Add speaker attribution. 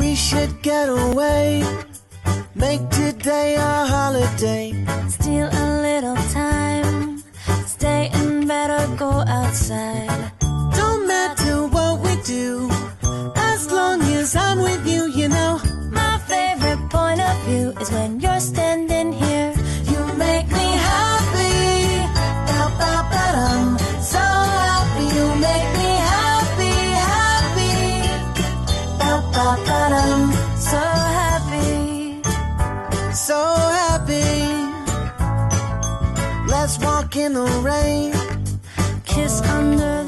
Speaker 1: we should get away. Make today a holiday.
Speaker 2: Steal a little time. Stay in bed or go outside.
Speaker 1: Don't matter what we do, as long as I'm with you, you know.
Speaker 2: My favorite point of view is when you're standing here.
Speaker 1: You make me happy. Ba-ba-ba-dum. So happy. You make me happy, happy. Ba-ba-ba-dum.
Speaker 2: So happy.
Speaker 1: So happy. Let's walk in the rain.
Speaker 2: Kiss under the